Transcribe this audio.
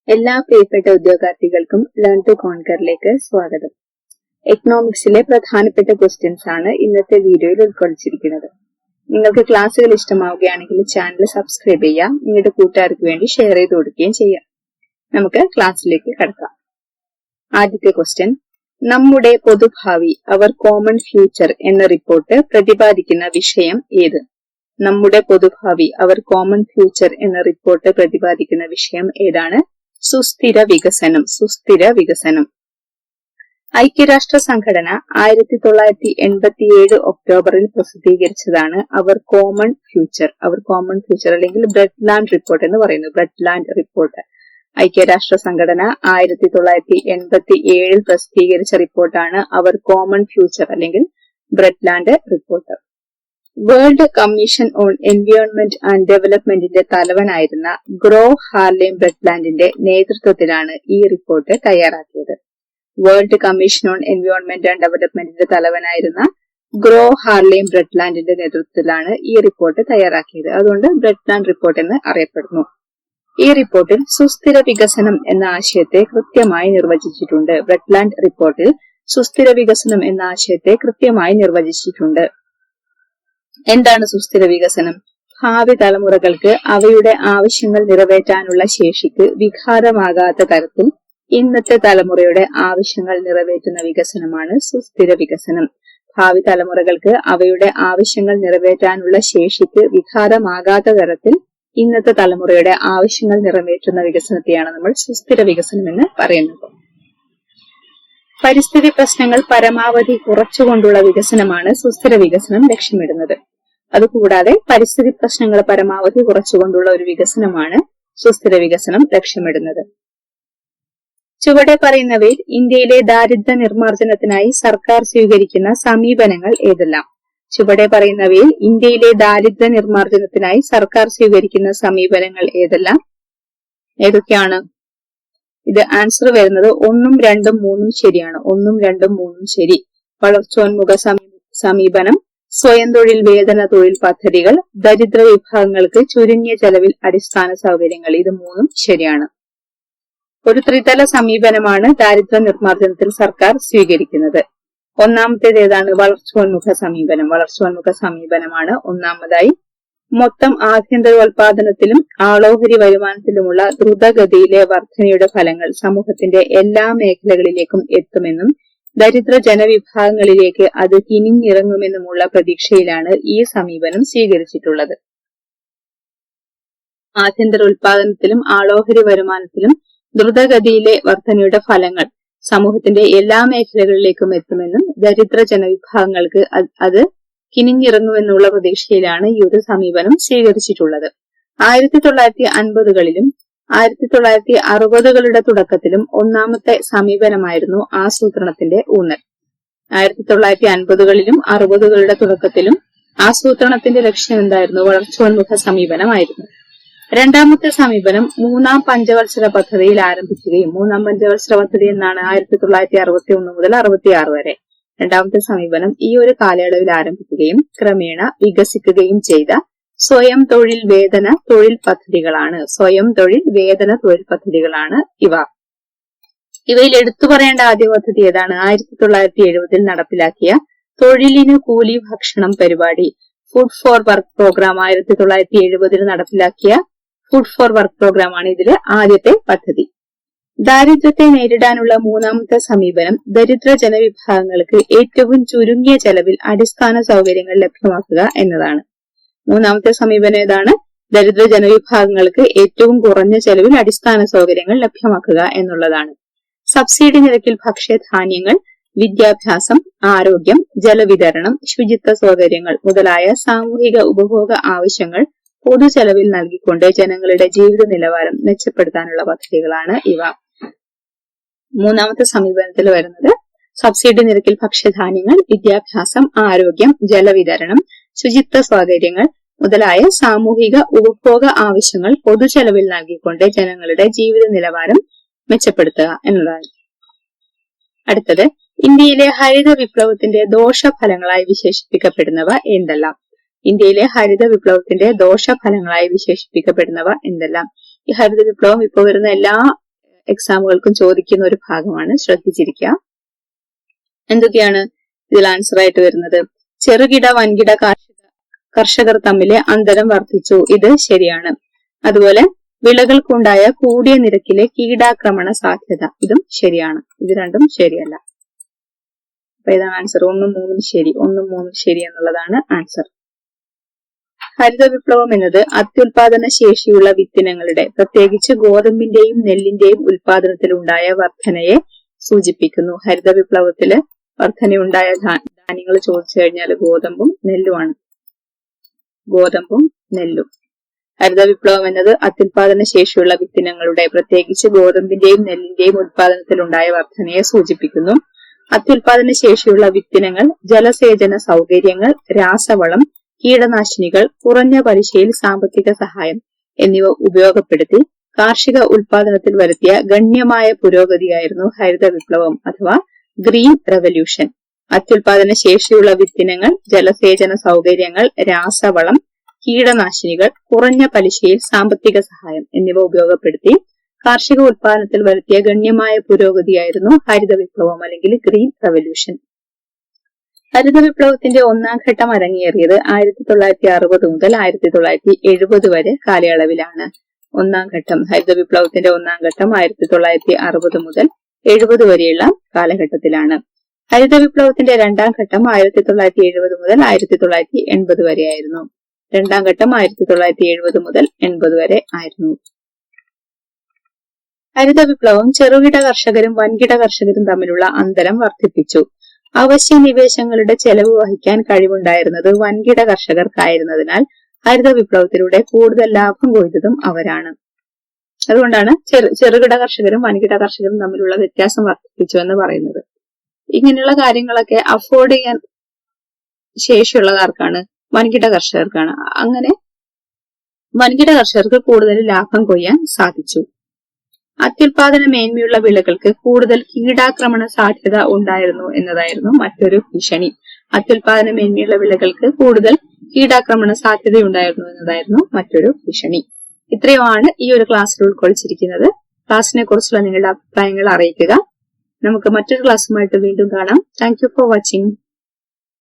എല്ലാ പ്രിയപ്പെട്ട ഉദ്യോഗാർത്ഥികൾക്കും learn to കോൺകറിലേക്ക് സ്വാഗതം. എക്കണോമിക്സിലെ പ്രധാനപ്പെട്ട ക്വസ്റ്റ്യൻസ് ആണ് ഇന്നത്തെ വീഡിയോയിൽ ഉൾക്കൊള്ളിച്ചിരിക്കുന്നത്. നിങ്ങൾക്ക് ക്ലാസ്സുകൾ ഇഷ്ടമാവുകയാണെങ്കിൽ ചാനൽ സബ്സ്ക്രൈബ് ചെയ്യാം, നിങ്ങളുടെ കൂട്ടുകാർക്ക് വേണ്ടി ഷെയർ ചെയ്ത് കൊടുക്കുകയും ചെയ്യാം. നമുക്ക് ക്ലാസ്സിലേക്ക് കടക്കാം. ആദ്യത്തെ ക്വസ്റ്റ്യൻ, നമ്മുടെ പൊതുഭാവി അവർ കോമൺ ഫ്യൂച്ചർ എന്ന റിപ്പോർട്ട് പ്രതിപാദിക്കുന്ന വിഷയം ഏത്? നമ്മുടെ പൊതുഭാവി അവർ കോമൺ ഫ്യൂച്ചർ എന്ന റിപ്പോർട്ട് പ്രതിപാദിക്കുന്ന വിഷയം ഏതാണ്? സുസ്ഥിര വികസനം. സുസ്ഥിര വികസനം. ഐക്യരാഷ്ട്ര സംഘടന 1987 ഒക്ടോബറിൽ പ്രസിദ്ധീകരിച്ചതാണ് അവർ കോമൺ ഫ്യൂച്ചർ. അവർ കോമൺ ഫ്യൂച്ചർ അല്ലെങ്കിൽ ബ്രെഡ്ലാൻഡ് റിപ്പോർട്ട് എന്ന് പറയുന്നു. ബ്രെഡ്ലാൻഡ് റിപ്പോർട്ട് ഐക്യരാഷ്ട്ര സംഘടന 1987 പ്രസിദ്ധീകരിച്ച റിപ്പോർട്ടാണ് അവർ കോമൺ ഫ്യൂച്ചർ അല്ലെങ്കിൽ Brundtland report. World commission on environment and ഡെവലപ്മെന്റിന്റെ തലവനായിരുന്ന ഗ്രോ ഹാർലെം ബ്രെഡ്ലാൻഡിന്റെ നേതൃത്വത്തിലാണ് ഈ റിപ്പോർട്ട് തയ്യാറാക്കിയത്. World commission on environment and ഡെവലപ്മെന്റിന്റെ തലവനായിരുന്ന ഗ്രോ ഹാർലെം ബ്രെഡ്ലാൻഡിന്റെ നേതൃത്വത്തിലാണ് ഈ റിപ്പോർട്ട് തയ്യാറാക്കിയത്. അതുകൊണ്ട് ബ്രെഡ്ലാൻഡ് റിപ്പോർട്ട് എന്ന് അറിയപ്പെടുന്നു. ഈ റിപ്പോർട്ടിൽ സുസ്ഥിര വികസനം എന്ന ആശയത്തെ കൃത്യമായി നിർവചിച്ചിട്ടുണ്ട്. ബ്രെഡ്ലാൻഡ് റിപ്പോർട്ടിൽ സുസ്ഥിര വികസനം എന്ന ആശയത്തെ കൃത്യമായി നിർവചിച്ചിട്ടുണ്ട്. എന്താണ് സുസ്ഥിര വികസനം? ഭാവി തലമുറകൾക്ക് അവയുടെ ആവശ്യങ്ങൾ നിറവേറ്റാനുള്ള ശേഷിക്ക് വിഘാതമാകാത്ത തരത്തിൽ ഇന്നത്തെ തലമുറയുടെ ആവശ്യങ്ങൾ നിറവേറ്റുന്ന വികസനമാണ് സുസ്ഥിര വികസനം. ഭാവി തലമുറകൾക്ക് അവയുടെ ആവശ്യങ്ങൾ നിറവേറ്റാനുള്ള ശേഷിക്ക് വിഘാതമാകാത്ത തരത്തിൽ ഇന്നത്തെ തലമുറയുടെ ആവശ്യങ്ങൾ നിറവേറ്റുന്ന വികസനത്തെയാണ് നമ്മൾ സുസ്ഥിര വികസനം എന്ന് പറയുന്നത്. പരിസ്ഥിതി പ്രശ്നങ്ങൾ പരമാവധി കുറച്ചുകൊണ്ടുള്ള വികസനമാണ് സുസ്ഥിര വികസനം ലക്ഷ്യമിടുന്നത്. അതുകൂടാതെ പരിസ്ഥിതി പ്രശ്നങ്ങൾ പരമാവധി കുറച്ചുകൊണ്ടുള്ള ഒരു വികസനമാണ് സുസ്ഥിര വികസനം ലക്ഷ്യമിടുന്നത്. ചുവടെ പറയുന്നവയിൽ ഇന്ത്യയിലെ ദാരിദ്ര്യ നിർമ്മാർജ്ജനത്തിനായി സർക്കാർ സ്വീകരിക്കുന്ന സമീപനങ്ങൾ ഏതെല്ലാം? ചുവടെ പറയുന്നവയിൽ ഇന്ത്യയിലെ ദാരിദ്ര്യ നിർമ്മാർജ്ജനത്തിനായി സർക്കാർ സ്വീകരിക്കുന്ന സമീപനങ്ങൾ ഏതൊക്കെയാണ്? ഇത് ആൻസർ വരുന്നത് 1, 2, 3 ശരിയാണ്. 1, 2, 3 ശരി. വളർച്ചോന്മുഖ സമീപനം, സ്വയം തൊഴിൽ വേതന തൊഴിൽ പദ്ധതികൾ, ദരിദ്ര വിഭാഗങ്ങൾക്ക് ചുരുങ്ങിയ ചെലവിൽ അടിസ്ഥാന സൗകര്യങ്ങൾ, ഇത് 3 ശരിയാണ്. ഒരു ത്രിതല സമീപനമാണ് ദാരിദ്ര്യ നിർമ്മാർജ്ജനത്തിൽ സർക്കാർ സ്വീകരിക്കുന്നത്. ഒന്നാമത്തേത് ഏതാണ്? വളർച്ചോന്മുഖ സമീപനം. വളർച്ചോന്മുഖ സമീപനമാണ് ഒന്നാമതായി. മൊത്തം ആഭ്യന്തരോൽപാദനത്തിലും ആളോഹരി വരുമാനത്തിലുമുള്ള ദ്രുതഗതിയിലെ വർധനയുടെ ഫലങ്ങൾ സമൂഹത്തിന്റെ എല്ലാ മേഖലകളിലേക്കും എത്തുമെന്നും ദരിദ്ര ജനവിഭാഗങ്ങളിലേക്ക് അത് കിനിഞ്ഞിറങ്ങുമെന്നുമുള്ള പ്രതീക്ഷയിലാണ് ഈ സമീപനം സ്വീകരിച്ചിട്ടുള്ളത്. ആഭ്യന്തരോൽപാദനത്തിലും ആളോഹരി വരുമാനത്തിലും ദ്രുതഗതിയിലെ വർധനയുടെ ഫലങ്ങൾ സമൂഹത്തിന്റെ എല്ലാ മേഖലകളിലേക്കും എത്തുമെന്നും ദരിദ്ര ജനവിഭാഗങ്ങൾക്ക് അത് കിനിഞ്ഞിറങ്ങുമെന്നുള്ള പ്രതീക്ഷയിലാണ് ഈ ഒരു സമീപനം സ്വീകരിച്ചിട്ടുള്ളത്. 1950കളിലും 1960കളുടെ തുടക്കത്തിലും ഒന്നാമത്തെ സമീപനമായിരുന്നു ആസൂത്രണത്തിന്റെ ഊന്നൽ. 1950കളിലും 60കളുടെ തുടക്കത്തിലും ആസൂത്രണത്തിന്റെ ലക്ഷ്യം എന്തായിരുന്നു? വളർച്ചോന്മുഖ സമീപനമായിരുന്നു. രണ്ടാമത്തെ സമീപനം മൂന്നാം പഞ്ചവത്സര പദ്ധതിയിൽ ആരംഭിക്കുകയും, മൂന്നാം പഞ്ചവത്സര പദ്ധതി എന്നാണ് 1961 മുതൽ 66 വരെ. രണ്ടാമത്തെ സമീപനം ഈ ഒരു കാലയളവിൽ ആരംഭിക്കുകയും ക്രമേണ വികസിക്കുകയും ചെയ്ത സ്വയം തൊഴിൽ വേതന തൊഴിൽ പദ്ധതികളാണ്. സ്വയം തൊഴിൽ വേതന തൊഴിൽ പദ്ധതികളാണ് ഇവ. ഇവയിൽ എടുത്തു പറയേണ്ട ആദ്യ പദ്ധതി ഏതാണ്? 1970 നടപ്പിലാക്കിയ തൊഴിലിനു കൂലി ഭക്ഷണം പരിപാടി, ഫുഡ് ഫോർ വർക്ക് പ്രോഗ്രാം. 1970 നടപ്പിലാക്കിയ ഫുഡ് ഫോർ വർക്ക് പ്രോഗ്രാം ആണ് ഇതിലെ ആദ്യത്തെ പദ്ധതി. ദാരിദ്ര്യത്തെ നേരിടാനുള്ള മൂന്നാമത്തെ സമീപനം ദരിദ്ര ജനവിഭാഗങ്ങൾക്ക് ഏറ്റവും ചുരുങ്ങിയ ചെലവിൽ അടിസ്ഥാന സൗകര്യങ്ങൾ ലഭ്യമാക്കുക എന്നതാണ്. മൂന്നാമത്തെ സമീപനം ഏതാണ്? ദരിദ്ര ജനവിഭാഗങ്ങൾക്ക് ഏറ്റവും കുറഞ്ഞ ചെലവിൽ അടിസ്ഥാന സൗകര്യങ്ങൾ ലഭ്യമാക്കുക എന്നുള്ളതാണ്. സബ്സിഡി നിരക്കിൽ ഭക്ഷ്യധാന്യങ്ങൾ, വിദ്യാഭ്യാസം, ആരോഗ്യം, ജലവിതരണം, ശുചിത്വ സൗകര്യങ്ങൾ മുതലായ സാമൂഹിക ഉപഭോഗ ആവശ്യങ്ങൾ പൊതുചെലവിൽ നൽകിക്കൊണ്ട് ജനങ്ങളുടെ ജീവിത നിലവാരം മെച്ചപ്പെടുത്താനുള്ള പദ്ധതികളാണ് ഇവ. മൂന്നാമത്തെ സമീപനത്തിൽ വരുന്നത് സബ്സിഡി നിരക്കിൽ ഭക്ഷ്യധാന്യങ്ങൾ, വിദ്യാഭ്യാസം, ആരോഗ്യം, ജലവിതരണം, ശുചിത്വ സൗകര്യങ്ങൾ മുതലായ സാമൂഹിക ഉപഭോഗ ആവശ്യങ്ങൾ പൊതുചെലവിൽ നൽകിക്കൊണ്ട് ജനങ്ങളുടെ ജീവിത നിലവാരം മെച്ചപ്പെടുത്തുക എന്നതാണ്. അടുത്തത്, ഇന്ത്യയിലെ ഹരിത വിപ്ലവത്തിന്റെ ദോഷഫലങ്ങളായി വിശേഷിപ്പിക്കപ്പെടുന്നവ എന്തെല്ലാം? ഇന്ത്യയിലെ ഹരിത വിപ്ലവത്തിന്റെ ദോഷഫലങ്ങളായി വിശേഷിപ്പിക്കപ്പെടുന്നവ എന്തെല്ലാം? ഈ ഹരിത വിപ്ലവം ഇപ്പോൾ വരുന്ന എക്സാമുകൾക്കും ചോദിക്കുന്ന ഒരു ഭാഗമാണ്, ശ്രദ്ധിച്ചിരിക്കുക. എന്തൊക്കെയാണ് ഇതിൽ ആൻസർ ആയിട്ട് വരുന്നത്? ചെറുകിട വൻകിട കർഷകർ തമ്മിലെ അന്തരം വർദ്ധിച്ചു, ഇത് ശരിയാണ്. അതുപോലെ വിളകൾക്കുണ്ടായ കൂടിയ നിരക്കിലെ കീടാക്രമണ സാധ്യത, ഇതും ശരിയാണ്. ഇത് രണ്ടും ശരിയല്ല. അപ്പൊ ഇതാണ് ആൻസർ. 1, 3 ശരി, 1, 3 ശരി എന്നുള്ളതാണ് ആൻസർ. ഹരിത വിപ്ലവം എന്നത് അത്യുൽപാദന ശേഷിയുള്ള വിത്തിനങ്ങളുടെ, പ്രത്യേകിച്ച് ഗോതമ്പിന്റെയും നെല്ലിന്റെയും ഉൽപാദനത്തിലുണ്ടായ വർധനയെ സൂചിപ്പിക്കുന്നു. ഹരിത വിപ്ലവത്തില് വർധനയുണ്ടായ ധാന്യങ്ങൾ ചോദിച്ചു കഴിഞ്ഞാൽ ഗോതമ്പും നെല്ലുമാണ്. ഗോതമ്പും നെല്ലും. ഹരിത വിപ്ലവം എന്നത് അത്യുൽപാദന ശേഷിയുള്ള വിത്തിനങ്ങളുടെ, പ്രത്യേകിച്ച് ഗോതമ്പിന്റെയും നെല്ലിന്റെയും ഉൽപാദനത്തിലുണ്ടായ വർധനയെ സൂചിപ്പിക്കുന്നു. അത്യുൽപാദന ശേഷിയുള്ള വിത്തിനങ്ങൾ, ജലസേചന സൗകര്യങ്ങൾ, രാസവളം, കീടനാശിനികൾ, കുറഞ്ഞ പലിശയിൽ സാമ്പത്തിക സഹായം എന്നിവ ഉപയോഗപ്പെടുത്തി കാർഷിക ഉൽപാദനത്തിൽ വരുത്തിയ ഗണ്യമായ പുരോഗതിയായിരുന്നു ഹരിത വിപ്ലവം അഥവാ ഗ്രീൻ റെവല്യൂഷൻ. അത്യുൽപാദന ശേഷിയുള്ള വിത്തിനങ്ങൾ, ജലസേചന സൗകര്യങ്ങൾ, രാസവളം, കീടനാശിനികൾ, കുറഞ്ഞ പലിശയിൽ സാമ്പത്തിക സഹായം എന്നിവ ഉപയോഗപ്പെടുത്തി കാർഷിക ഉൽപാദനത്തിൽ വരുത്തിയ ഗണ്യമായ പുരോഗതിയായിരുന്നു ഹരിത വിപ്ലവം അല്ലെങ്കിൽ ഗ്രീൻ റെവല്യൂഷൻ. ഹരിത വിപ്ലവത്തിന്റെ ഒന്നാം ഘട്ടം അരങ്ങേറിയത് 1960 മുതൽ 1970 വരെ കാലയളവിലാണ്. ഒന്നാം ഘട്ടം, ഹരിത വിപ്ലവത്തിന്റെ ഒന്നാം ഘട്ടം 1960 മുതൽ 70 വരെയുള്ള കാലഘട്ടത്തിലാണ്. ഹരിത വിപ്ലവത്തിന്റെ രണ്ടാം ഘട്ടം 1970 മുതൽ 1980 വരെയായിരുന്നു. രണ്ടാം ഘട്ടം 1970 മുതൽ 80 വരെ ആയിരുന്നു. ഹരിത വിപ്ലവം ചെറുകിട കർഷകരും വൻകിട കർഷകരും തമ്മിലുള്ള അന്തരം വർദ്ധിപ്പിച്ചു. അവശ്യ നിവേശങ്ങളുടെ ചെലവ് വഹിക്കാൻ കഴിവുണ്ടായിരുന്നത് വൻകിട കർഷകർക്കായിരുന്നതിനാൽ ഹരിത വിപ്ലവത്തിലൂടെ കൂടുതൽ ലാഭം കൊയ്തതും അവരാണ്. അതുകൊണ്ടാണ് ചെറുകിട കർഷകരും വൻകിട കർഷകരും തമ്മിലുള്ള വ്യത്യാസം വർദ്ധിപ്പിച്ചു എന്ന് പറയുന്നത്. ഇങ്ങനെയുള്ള കാര്യങ്ങളൊക്കെ അഫോർഡ് ചെയ്യാൻ ശേഷിയുള്ളവർക്കാണ്, വൻകിട കർഷകർക്കാണ്. അങ്ങനെ വൻകിട കർഷകർക്ക് കൂടുതൽ ലാഭം കൊയ്യാൻ സാധിച്ചു. അത്യുൽപാദന മേന്മയുള്ള വിളകൾക്ക് കൂടുതൽ കീടാക്രമണ സാധ്യത ഉണ്ടായിരുന്നു എന്നതായിരുന്നു മറ്റൊരു ഭീഷണി. അത്യുൽപാദന മേന്മയുള്ള വിളകൾക്ക് കൂടുതൽ കീടാക്രമണ സാധ്യതയുണ്ടായിരുന്നു എന്നതായിരുന്നു മറ്റൊരു ഭീഷണി. ഇത്രയുമാണ് ഈ ഒരു ക്ലാസ്സിൽ ഉൾക്കൊള്ളിച്ചിരിക്കുന്നത്. ക്ലാസ്സിനെ കുറിച്ചുള്ള നിങ്ങളുടെ അഭിപ്രായങ്ങൾ അറിയിക്കുക. നമുക്ക് മറ്റൊരു ക്ലാസ്സുമായിട്ട് വീണ്ടും കാണാം. Thank you for watching.